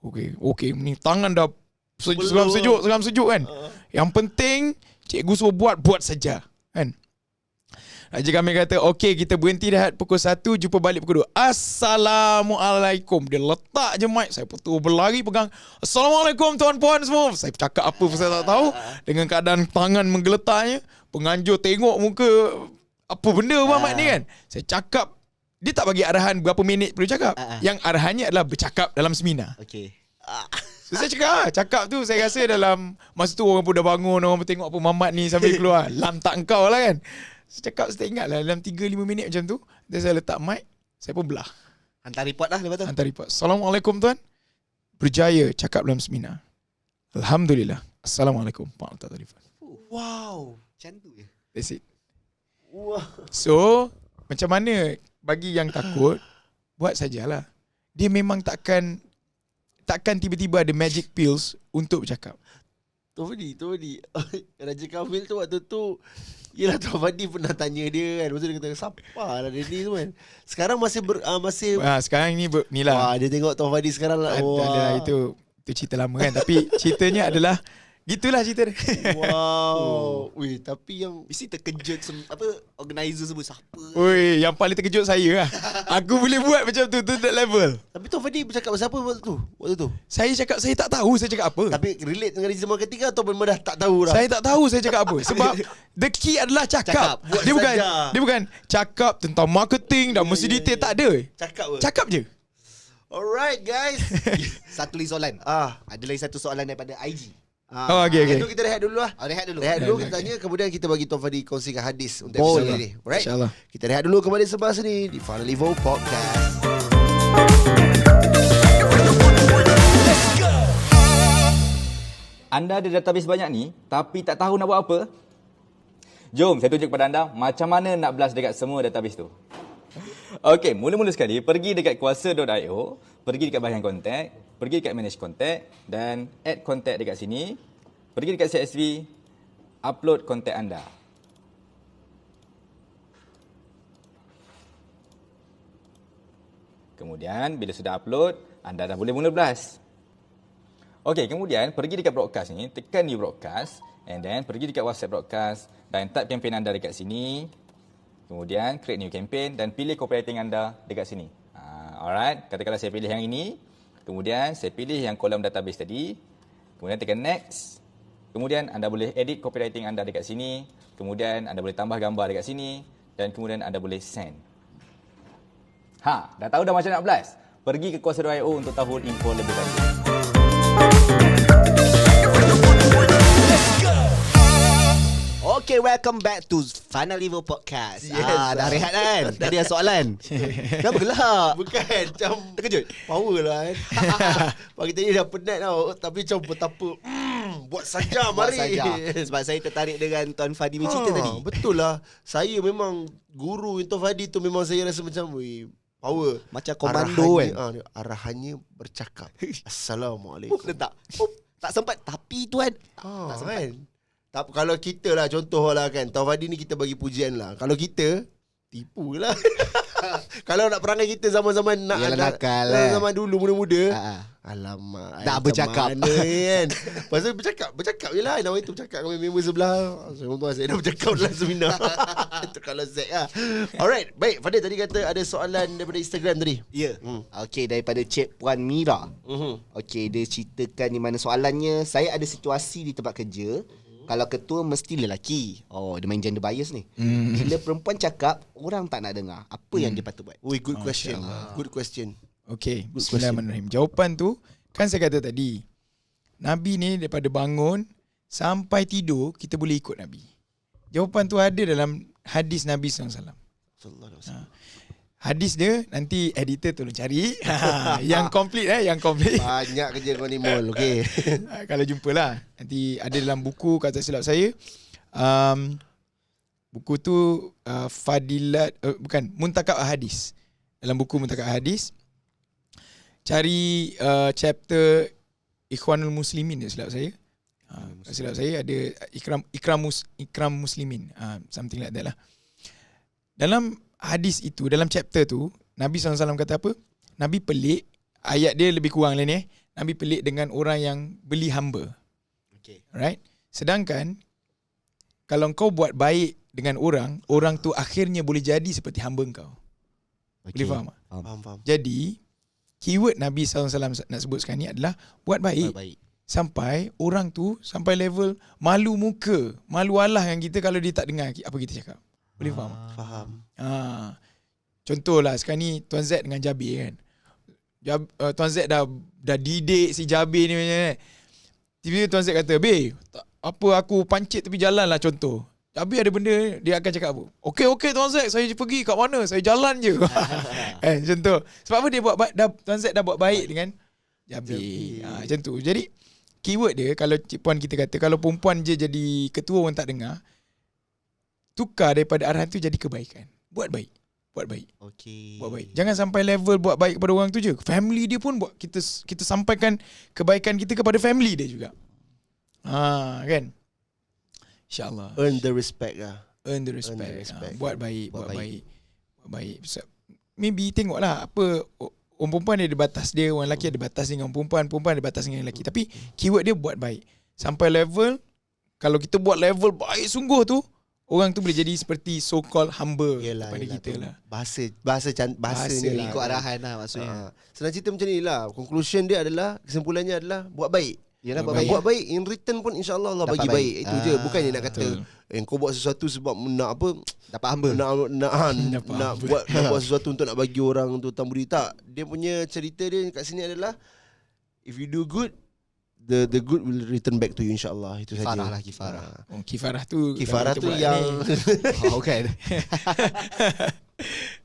Okey, ni tangan dah seram sejuk kan. Yang penting cikgu suruh buat saja kan. Raja Kamil kata, okey kita berhenti rehat pukul 1, jumpa balik pukul 2. Assalamualaikum. Dia letak je mic. Saya pun berlari pegang. Assalamualaikum tuan-puan semua. Saya cakap apa pun saya tak tahu. Dengan keadaan tangan menggeletarnya. Penganjur tengok muka. Apa benda mic ni kan. Saya cakap. Dia tak bagi arahan berapa minit perlu cakap. Yang arahannya adalah bercakap dalam seminar. Okey. So saya cakap tu saya rasa dalam masa tu orang pun dah bangun, orang pun tengok apa Mamat ni sambil keluar. Lam tak engkau lah kan. Saya cakap, saya ingat lah dalam 3-5 minit macam tu. Dan saya letak mic, saya pun belah. Hantar report lah lepas tu. Hantar report. Assalamualaikum tuan. Berjaya cakap dalam seminar. Alhamdulillah. Assalamualaikum. Pak letak telefon. Wow. Macam tu je. That's it. So macam mana bagi yang takut, buat sajalah. Dia memang takkan tiba-tiba ada magic pills untuk bercakap. Tuan Fadi Raja Kamil tu waktu tu, yelah Tuan Fadi pernah tanya dia kan. Lepas tu dia kata siapa lah dia ni tu kan. Sekarang masih Sekarang ni lah. wah, dia tengok Tuan Fadi sekarang lah. Adalah, itu cerita lama kan. Tapi ceritanya adalah gitulah cerita dia. Wow. Weh, tapi yang Mesti terkejut organizer semua siapa. Oi, yang paling terkejut saya lah. Aku boleh buat macam tu that level. Tapi Tuan Fadi bercakap pasal apa waktu tu? Saya cakap saya tak tahu saya cakap apa. Tapi relate dengan Rizal Ketiga atau memang dah tak tahu dah? Saya tak tahu saya cakap apa. Sebab the key adalah cakap. Buat Dia saja. bukan cakap tentang marketing dan mesti detail, tak ada. Cakap apa? Cakap je. Alright guys. Satu lagi soalan. Ada lagi satu soalan daripada IG. Oh, okay. Itu kita rehat dulu lah. Rehat dulu. Rehat dulu kita tanya, kemudian kita bagi Tuan Fadi kongsikan hadis untuk Boleh. episode ini. Alright. InsyaAllah. Kita rehat dulu kembali sebelah sini di Final Level Podcast. Anda ada database banyak ni, tapi tak tahu nak buat apa? Jom saya tunjuk kepada anda macam mana nak blast dekat semua database tu. Okey, mula-mula sekali pergi dekat kuasa.io, pergi dekat bahagian kontak, pergi dekat manage kontak dan add kontak dekat sini. Pergi dekat CSV, upload kontak anda. Kemudian bila sudah upload, anda dah boleh mula blast. Okey, kemudian pergi dekat broadcast ni, tekan new broadcast and then pergi dekat WhatsApp broadcast dan type campaign anda dekat sini. Kemudian create new campaign dan pilih copywriting anda dekat sini. Alright, katakanlah saya pilih yang ini. Kemudian saya pilih yang kolom database tadi. Kemudian tekan next. Kemudian anda boleh edit copywriting anda dekat sini. Kemudian anda boleh tambah gambar dekat sini dan kemudian anda boleh send. Dah tahu dah macam nak blast? Pergi ke kuasa.io untuk tahu info lebih lanjut. Okay, welcome back to Final Level Podcast. Yes. Dah rehat kan? Tadi ada soalan. Kenapa gelak? Bukan, macam Terkejut? power lah kan. Pagi tadi dah penat tau, tapi macam betapa buat saja Buat mari. saja. Sebab saya tertarik dengan Tuan Fadi punya cerita tadi. Betul lah. Saya memang guru Tuan Fadi tu, memang saya rasa macam power. Macam komando kan? Arahannya bercakap. Assalamualaikum. Letak. Tak sempat. Tapi Tuan. Tak sempat. Kan? Tak, kalau kita lah, contoh lah kan, Tuan Fadi ni kita bagi pujian lah. Kalau kita, tipu lah. Kalau nak perangai kita zaman-zaman nak Yalah, nakal lah. zaman dulu muda-muda. Dah Alamak, macam bercakap. mana kan. Pasal bercakap je lah. Nama itu bercakap dengan member sebelah. Saya dah bercakap dalam seminar. Itu kalau Zack lah. Alright, baik. Fadil tadi kata ada soalan daripada Instagram tadi. Ya. Okey, daripada Cik Puan Mira. Okey, dia ceritakan di mana soalannya, saya ada situasi di tempat kerja. Kalau ketua mesti lelaki. Dia main gender bias ni. Bila perempuan cakap, orang tak nak dengar. Apa yang dia patut buat? Good question. Good question. Okay, bismillahirrahmanirrahim. Jawapan tu, kan saya kata tadi, Nabi ni daripada bangun sampai tidur, kita boleh ikut Nabi. Jawapan tu ada dalam hadis Nabi SAW. Hadis dia, nanti editor tolong cari. Yang complete yang complete. Banyak kerja kau ni Mol. Okay. Kalau jumpa lah. Nanti ada dalam buku, kata silap saya. Buku tu Fadilat, bukan, Muntakab Ahadis. Dalam buku Muntakab Ahadis, cari chapter Ikhwanul Muslimin, silap saya. Silap saya ada Ikram Muslimin, something like that lah. Dalam hadis itu, dalam chapter tu, Nabi SAW kata apa? Nabi pelik, ayat dia lebih kurang lah ni. Nabi pelik dengan orang yang beli hamba. Okay. Right? Sedangkan kalau kau buat baik dengan orang, orang tu akhirnya boleh jadi seperti hamba kau. Boleh faham tak? Faham. Jadi keyword Nabi SAW nak sebut sekarang ni adalah buat baik. Sampai orang tu sampai level malu muka, malu Allah dengan kita kalau dia tak dengar apa kita cakap. Boleh faham? Faham. Contohlah sekarang ni Tuan Z dengan Jabir kan. Tuan Z dah didik si Jabir ni kan. Tiba-tiba Tuan Z kata, apa aku pancit tepi jalan lah, contoh. Jabir ada benda, dia akan cakap apa? Okey Tuan Z, saya pergi kat mana? Saya jalan je. Contoh. Sebab apa dia buat Tuan Z dah buat baik dengan Jabir. Macam tu. Jadi keyword dia, kalau Cik Puan kita kata, kalau perempuan je jadi ketua orang tak dengar, tukar daripada arahan tu jadi kebaikan. Buat baik. Okey. Buat baik. Jangan sampai level buat baik kepada orang tu je. Family dia pun buat kita sampaikan kebaikan kita kepada family dia juga. Kan? InsyaAllah. Earn the respect lah. Earn the respect. respect. Buat baik. Maybe tengoklah apa orang perempuan dia ada batas dia, orang lelaki ada batas dengan orang perempuan ada batas dengan lelaki. Tapi keyword dia buat baik. Sampai level, kalau kita buat level baik sungguh tu, orang tu boleh jadi seperti so called humble kepada kita lah. Bahasa ni Ikut arahan lah maksudnya. Senang cerita macam ni lah. Conclusion dia adalah, kesimpulannya adalah buat baik. Yalah, Buat baik. In return pun insyaAllah Allah Dapat bagi baik. Itu je. Bukannya nak kata kau buat sesuatu sebab nak apa, Dapat hamba. nak buat sesuatu untuk nak bagi orang tu tamburi. Tak. Dia punya cerita dia kat sini adalah, if you do good, the good will return back to you insyaAllah. Itu saja. Kifarah lah, kifarah. Kifarah tu Kifarah kalau tu kita buat yang Oh, kan.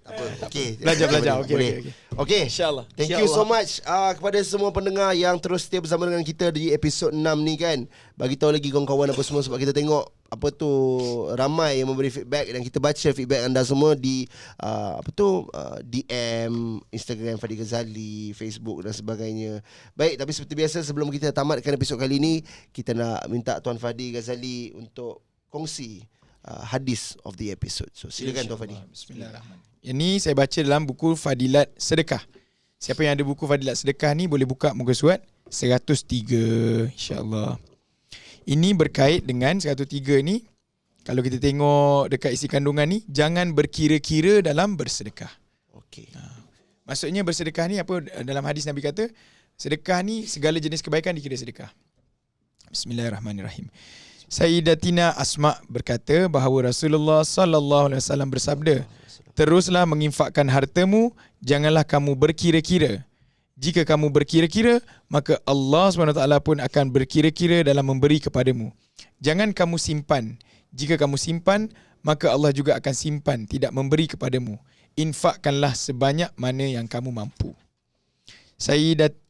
apa? Okey. Belajar. Boleh. Okey. InsyaAllah. Thank you so much kepada semua pendengar yang terus setia bersama dengan kita di episod 6 ni kan. Bagi tahu lagi kawan-kawan apa semua, sebab kita tengok apa tu ramai yang memberi feedback dan kita baca feedback anda semua di DM Instagram Fadi Ghazali, Facebook dan sebagainya. Baik, tapi seperti biasa sebelum kita tamatkan episod kali ini, kita nak minta Tuan Fadi Ghazali untuk kongsi hadis of the episode. So silakan Tuan Fadi. Bismillahirrahmanirrahim. Yang ni saya baca dalam buku Fadilat Sedekah. Siapa yang ada buku Fadilat Sedekah ni boleh buka muka surat 103 insya-Allah. Ini berkait dengan 103 ni. Kalau kita tengok dekat isi kandungan ni, jangan berkira-kira dalam bersedekah. Okey. Maksudnya bersedekah ni apa, dalam hadis Nabi kata, sedekah ni segala jenis kebaikan dikira sedekah. Bismillahirrahmanirrahim. Sayyidatina Asma berkata bahawa Rasulullah sallallahu alaihi wasallam bersabda, teruslah menginfakkan hartamu, janganlah kamu berkira-kira. Jika kamu berkira-kira, maka Allah SWT pun akan berkira-kira dalam memberi kepadamu. Jangan kamu simpan. Jika kamu simpan, maka Allah juga akan simpan, tidak memberi kepadamu. Infakkanlah sebanyak mana yang kamu mampu.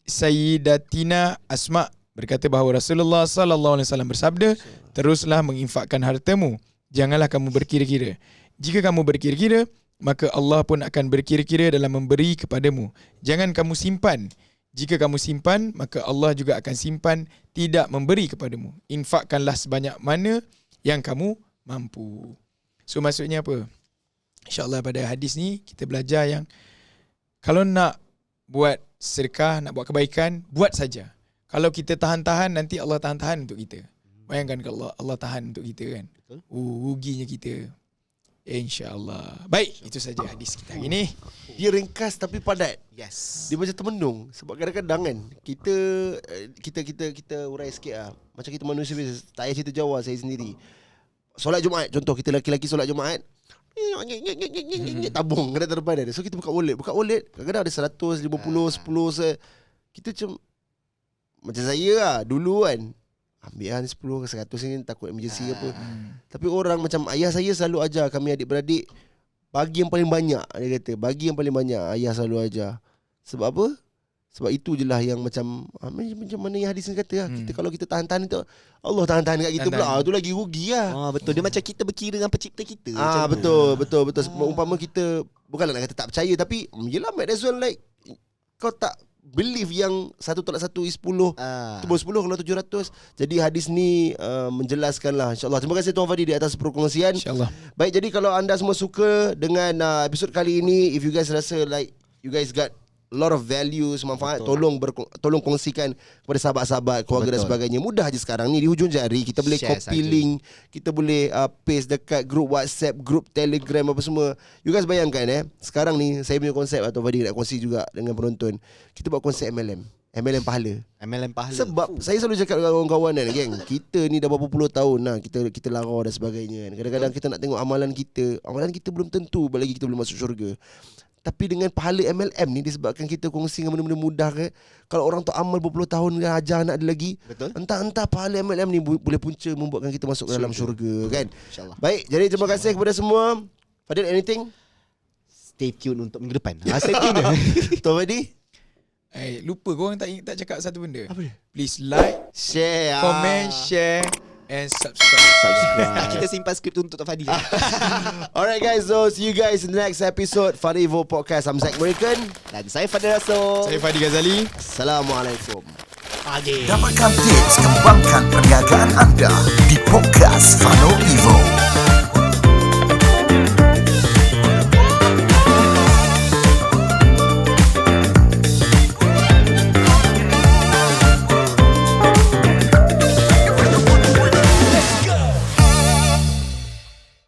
Sayyidatina Asma berkata bahawa Rasulullah sallallahu alaihi wasallam bersabda, teruslah menginfakkan hartamu, janganlah kamu berkira-kira. Jika kamu berkira-kira, maka Allah pun akan berkira-kira dalam memberi kepadamu. Jangan kamu simpan. Jika kamu simpan, maka Allah juga akan simpan, tidak memberi kepadamu. Infakkanlah sebanyak mana yang kamu mampu. So maksudnya apa? InsyaAllah pada hadis ni kita belajar yang kalau nak buat sedekah, nak buat kebaikan, buat saja. Kalau kita tahan-tahan, nanti Allah tahan-tahan untuk kita. Bayangkan kalau Allah tahan untuk kita kan. Ruginya kita. InsyaAllah. Baik, itu saja hadis kita hari ni. Dia ringkas tapi padat. Yes. Dia macam termenung. Sebab kadang-kadang kan kita urai sikit lah. Macam kita manusia biasa. Tak payah cerita Jawa saya sendiri. Solat Jumaat, contoh kita lelaki-lelaki solat Jumaat, tabung kena terdepan dia. So kita buka wallet. Kadang-kadang ada 100, 50, 10. Kita macam saya lah dulu kan, ambil 10 ke 100 ni takut emergency apa. Tapi orang macam ayah saya selalu ajar kami adik-beradik, bagi yang paling banyak. Dia kata bagi yang paling banyak. Ayah selalu ajar. Sebab apa? Sebab itu je lah yang macam mana yang hadis ni kata lah. Kita kalau kita tahan-tahan itu, Allah tahan-tahan kat kita pula. Itu lagi rugi lah. Betul. Dia macam kita berkira dengan pencipta kita. Betul. Umpama kita, bukanlah nak kata tak percaya, tapi yelah, might as well like kau tak believe yang 1 tolak 1 is 10, itu baru 10 kalau 700. Jadi hadis ni menjelaskan lah, insyaAllah. Terima kasih Tuan Fadi di atas perkongsian, InsyaAllah. Baik, jadi kalau anda semua suka dengan episod kali ini, if you guys rasa like you guys got a lot of values, manfaat, tolong kongsikan kepada sahabat-sahabat, keluarga dan sebagainya. Mudah je sekarang ni di hujung jari. Kita boleh Share copy saja. link, kita boleh paste dekat grup WhatsApp, grup Telegram apa semua. You guys bayangkan sekarang ni saya punya konsep atau Fadi nak kongsi juga dengan penonton. Kita buat konsep MLM pahala. MLM pahala. Sebab saya selalu cakap dengan kawan-kawan kan, geng, kita ni dah berapa puluh tahun lah kita lara dan sebagainya kan. Kadang-kadang kita nak tengok amalan kita belum tentu lagi kita belum masuk syurga. Tapi dengan pahala MLM ni, disebabkan kita kongsi dengan benda-benda mudah kan. Kalau orang tu amal berpuluh tahun kan, ajar anak dia lagi. Betul. Entah pahala MLM ni boleh punca membuatkan kita masuk ke dalam syurga kan. InsyaAllah. Baik, jadi terima kasih kepada semua. Fadil, anything? Stay tune untuk minggu depan. Stay tune. Tuan Fadi? Lupa korang tak cakap satu benda. Apa dia? Please like, Share. comment, share and subscribe. Kita simpan skrip tu untuk Tuan Fadi. Alright guys, so see you guys in the next episode Fadi Evo Podcast. I'm Zack American. Dan saya Fadil Rasul. Saya Fadi Ghazali. Assalamualaikum. Pagi. Dapatkan tips kembangkan perniagaan anda di podcast